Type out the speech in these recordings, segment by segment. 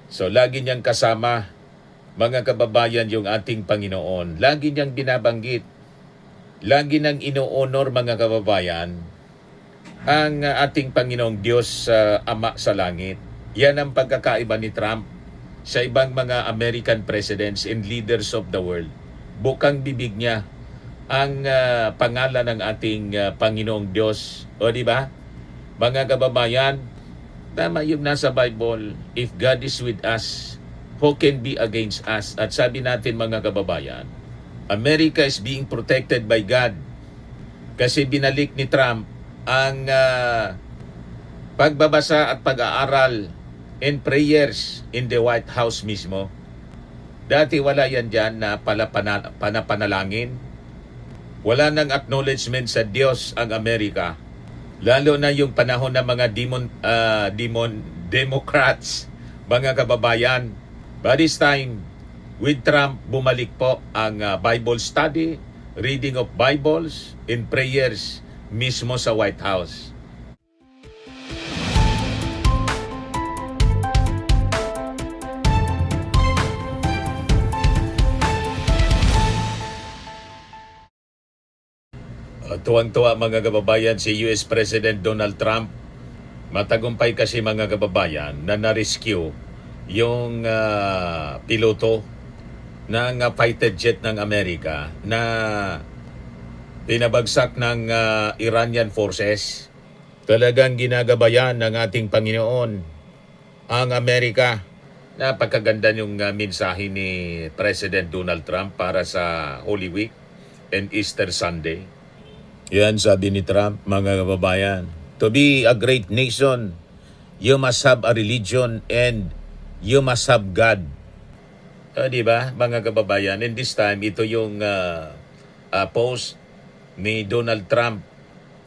So lagi niyang kasama, mga kababayan, yung ating Panginoon. Lagi niyang binabanggit, lagi nang ino-honor, mga kababayan, ang ating Panginoong Diyos Ama sa langit. Yan ang pagkakaiba ni Trump sa ibang mga American presidents and leaders of the world. Bukang bibig niya ang pangalan ng ating Panginoong Diyos. O di ba? Mga kababayan, tama yung nasa Bible, if God is with us, who can be against us? At sabi natin, mga kababayan, America is being protected by God kasi binalik ni Trump ang pagbabasa at pag-aaral and prayers in the White House mismo. Dati wala yan dyan na panapanalangin. Wala nang acknowledgement sa Diyos ang Amerika. Lalo na yung panahon ng mga Democrats, mga kababayan. By this time, with Trump, bumalik po ang Bible study, reading of Bibles, and prayers mismo sa White House. Tuwang-tuwa, mga kababayan, si US President Donald Trump. Matagumpay kasi, mga kababayan, na na-rescue yung piloto ng fighter jet ng Amerika na pinabagsak ng Iranian forces. Talagang ginagabayan ng ating Panginoon ang Amerika. Napakaganda yung mensahe ni President Donald Trump para sa Holy Week and Easter Sunday. Yan, sabi ni Trump, mga kababayan, to be a great nation, you must have a religion and you must have God. Di ba, mga kababayan? And this time, ito yung post ni Donald Trump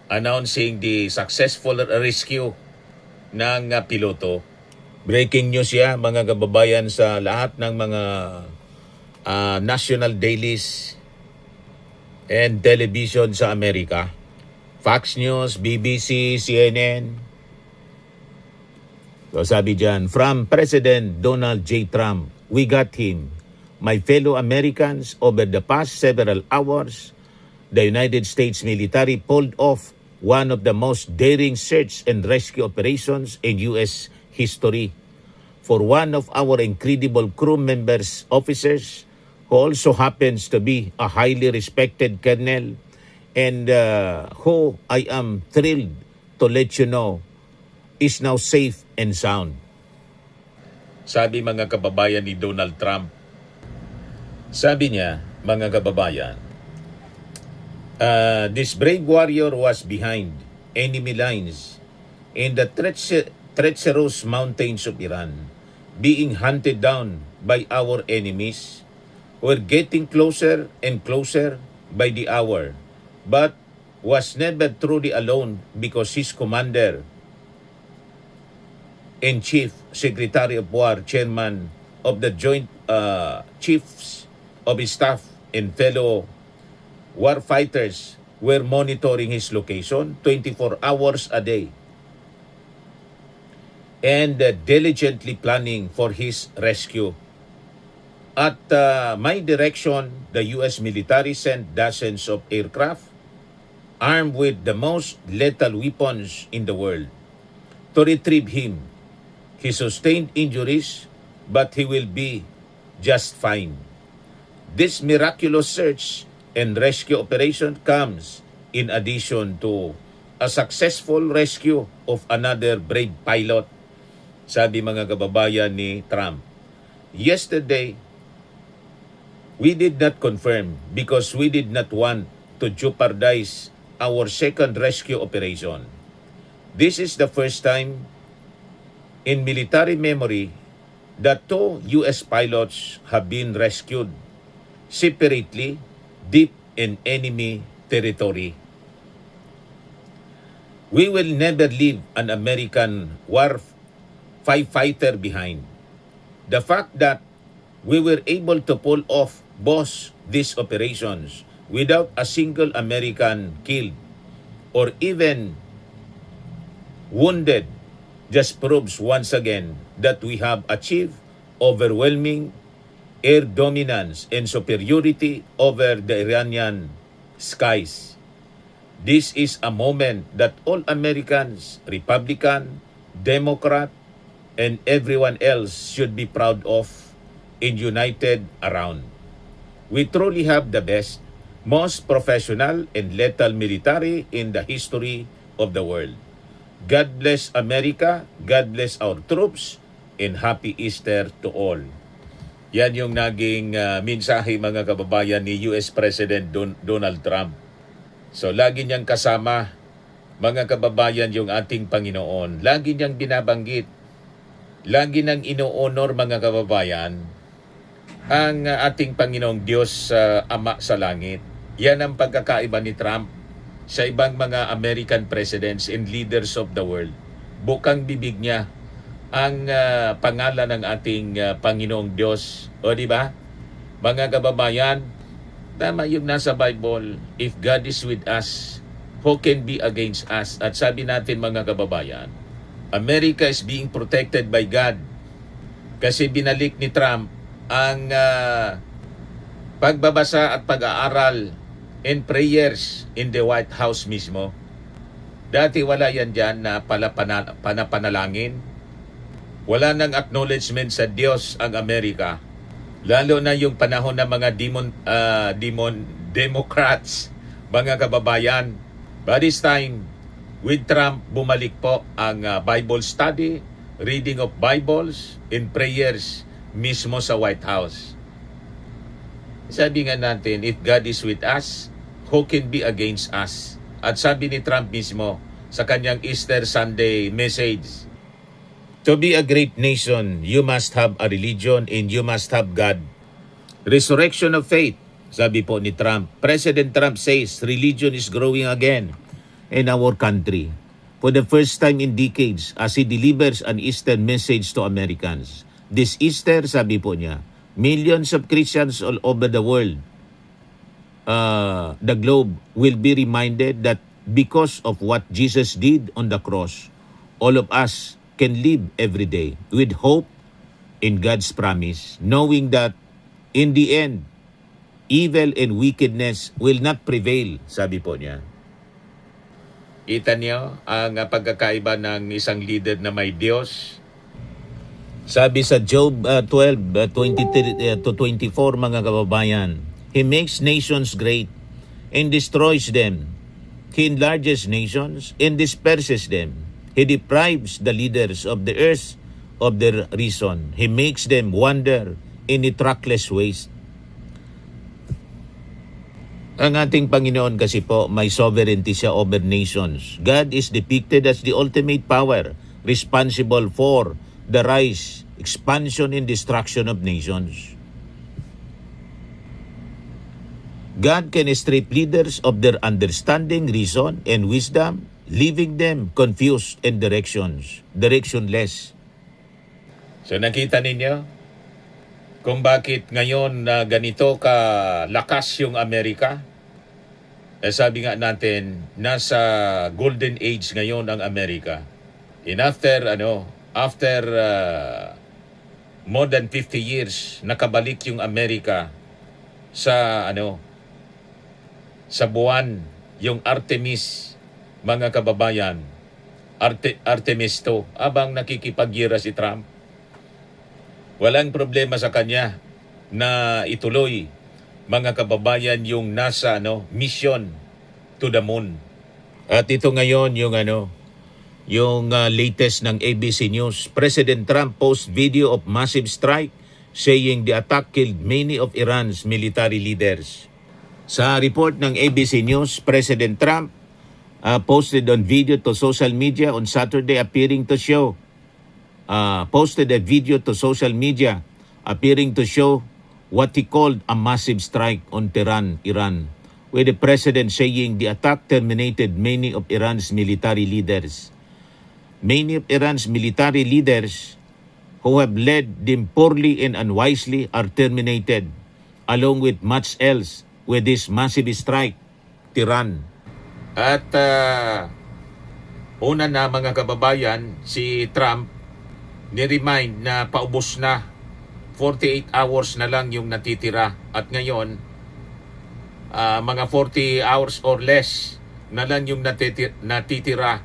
announcing the successful rescue ng piloto. Breaking news yan, mga kababayan, sa lahat ng mga national dailies and television sa Amerika. Fox News, BBC, CNN. So sabi dyan, from President Donald J. Trump, we got him. My fellow Americans, over the past several hours, the United States military pulled off one of the most daring search and rescue operations in U.S. history for one of our incredible crew members, officers, who also happens to be a highly respected colonel and who I am thrilled to let you know is now safe and sound. Sabi, mga kababayan, ni Donald Trump. Sabi niya, mga kababayan, this brave warrior was behind enemy lines in the treacherous mountains of Iran, being hunted down by our enemies. We're getting closer and closer by the hour, but was never truly alone because his Commander-in-Chief, Secretary of War, Chairman of the Joint Chiefs of his Staff and fellow warfighters were monitoring his location 24 hours a day and diligently planning for his rescue. At my direction, the U.S. military sent dozens of aircraft armed with the most lethal weapons in the world to retrieve him. He sustained injuries, but he will be just fine. This miraculous search and rescue operation comes in addition to a successful rescue of another brave pilot, sabi, mga kababayan, ni Trump. Yesterday, we did not confirm because we did not want to jeopardize our second rescue operation. This is the first time in military memory that 2 U.S. pilots have been rescued separately deep in enemy territory. We will never leave an American war firefighter behind. The fact that we were able to pull off both these operations without a single American killed or even wounded just proves once again that we have achieved overwhelming air dominance and superiority over the Iranian skies. This is a moment that all Americans, Republican, Democrat, and everyone else should be proud of and united around. We truly have the best, most professional and lethal military in the history of the world. God bless America, God bless our troops, and happy Easter to all. Yan yung naging mensahe mga kababayan ni US President Donald Trump. So lagi niyang kasama mga kababayan yung ating Panginoon. Lagi niyang binabanggit. Lagi nang ino-honor mga kababayan ang ating Panginoong Diyos Ama sa langit. Yan ang pagkakaiba ni Trump sa ibang mga American presidents and leaders of the world. Bukang bibig niya ang pangalan ng ating Panginoong Diyos. O di ba? Mga kababayan, tama yung nasa Bible, if God is with us, who can be against us? At sabi natin mga kababayan, America is being protected by God kasi binalik ni Trump ang pagbabasa at pag-aaral and prayers in the White House mismo. Dati wala yan dyan na panapanalangin. Wala nang acknowledgement sa Diyos ang Amerika. Lalo na yung panahon ng mga Democrats, mga kababayan. By this time, with Trump, bumalik po ang Bible study, reading of Bibles, and prayers mismo sa White House. Sabi nga natin, if God is with us, who can be against us? At sabi ni Trump mismo sa kanyang Easter Sunday message, to be a great nation, you must have a religion and you must have God. Resurrection of faith, sabi po ni Trump. President Trump says religion is growing again in our country for the first time in decades as he delivers an Easter message to Americans. This Easter, sabi po niya, millions of Christians all over the world, the globe, will be reminded that because of what Jesus did on the cross, all of us can live every day with hope in God's promise, knowing that in the end, evil and wickedness will not prevail, sabi po niya. Kita niyo ang pagkakaiba ng isang leader na may Diyos. Sabi sa Job 12:23 to 24, mga kababayan, He makes nations great and destroys them. He enlarges nations and disperses them. He deprives the leaders of the earth of their reason. He makes them wander in a trackless waste. Ang ating Panginoon kasi po, may sovereignty siya over nations. God is depicted as the ultimate power responsible for the rise, expansion, and destruction of nations. God can strip leaders of their understanding, reason, and wisdom, leaving them confused and directionless. So nakita ninyo kung bakit ngayon ganito kalakas yung Amerika? Sabi nga natin, nasa golden age ngayon ang Amerika. And after more than 50 years, nakabalik yung Amerika sa sa buwan, yung Artemis, mga kababayan, Artemis to, abang nakikipagira si Trump. Walang problema sa kanya na ituloy, mga kababayan, yung nasa mission to the moon. At ito ngayon yung latest ng ABC News. President Trump posts video of massive strike saying the attack killed many of Iran's military leaders. Sa report ng ABC News, President Trump posted a video to social media on Saturday appearing to show what he called a massive strike on Tehran, Iran, with the president saying the attack terminated many of Iran's military leaders. Many of Iran's military leaders who have led them poorly and unwisely are terminated, along with much else with this massive strike, Tehran. At una na, mga kababayan, si Trump ni-remind na paubos na 48 hours na lang yung natitira. At ngayon, mga 40 hours or less na lang yung natitira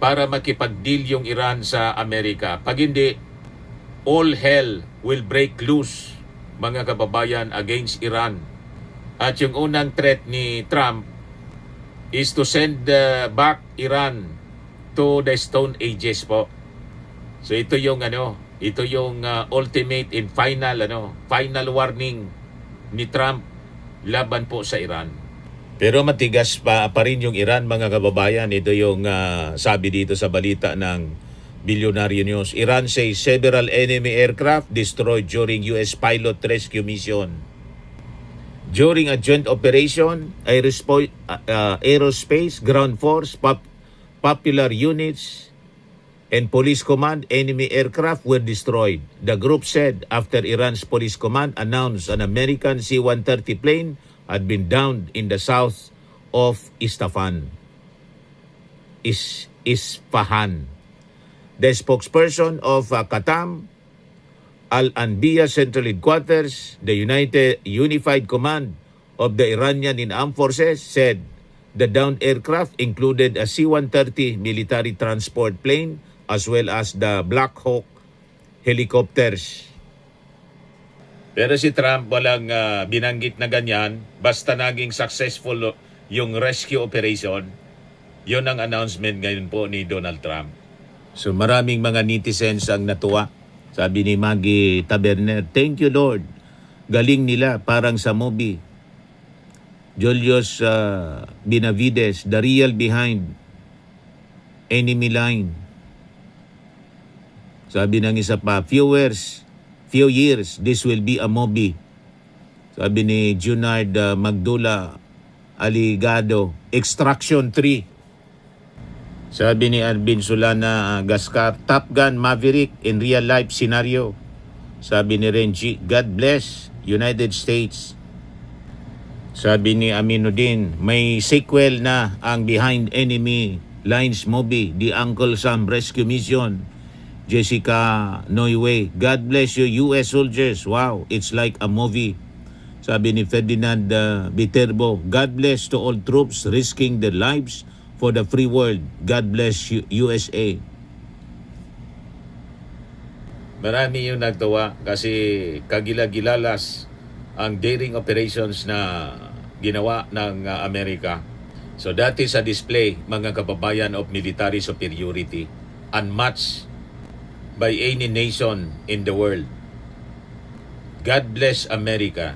para makipag-deal yung Iran sa Amerika. Pag hindi, all hell will break loose, mga kababayan, against Iran. At yung unang threat ni Trump is to send back Iran to the Stone Ages po. So ito yung ultimate and final warning ni Trump laban po sa Iran. Pero matigas pa rin yung Iran, mga kababayan. Ito yung sabi dito sa balita ng Billionaire News. Iran says several enemy aircraft destroyed during US pilot rescue mission. During a joint operation, aerospace, ground force, popular units, and police command, enemy aircraft were destroyed. The group said after Iran's police command announced an American C-130 plane had been downed in the south of Isfahan. The spokesperson of Qatam Al-Anbiya Central Headquarters, the Unified Command of the Iranian Armed Forces, said the downed aircraft included a C-130 military transport plane as well as the Black Hawk helicopters. Pero si Trump walang binanggit na ganyan, basta naging successful yung rescue operation. Yun ang announcement ngayon po ni Donald Trump. So maraming mga netizens ang natuwa. Sabi ni Maggie Taberner, "Thank you Lord. Galing nila, parang sa movie." Julius Benavides, "The real behind enemy line." Sabi ng isa pa, few years, this will be a movie. Sabi ni Junard Magdula Aligado, Extraction 3. Sabi ni Arvin Solana Gascar, Top Gun Maverick in real life scenario. Sabi ni Renji, God bless United States. Sabi ni Aminuddin, may sequel na ang Behind Enemy Lines movie, The Uncle Sam Rescue Mission. Jessica Noyway, God bless you US soldiers. Wow, it's like a movie. Sabi ni Ferdinand Viterbo, God bless to all troops risking their lives for the free world. God bless you, USA. Marami yung nagtawa kasi kagila-gilalas ang daring operations na ginawa ng Amerika. So that is a display, mga kababayan, of military superiority unmatched by any nation in the world. God bless America.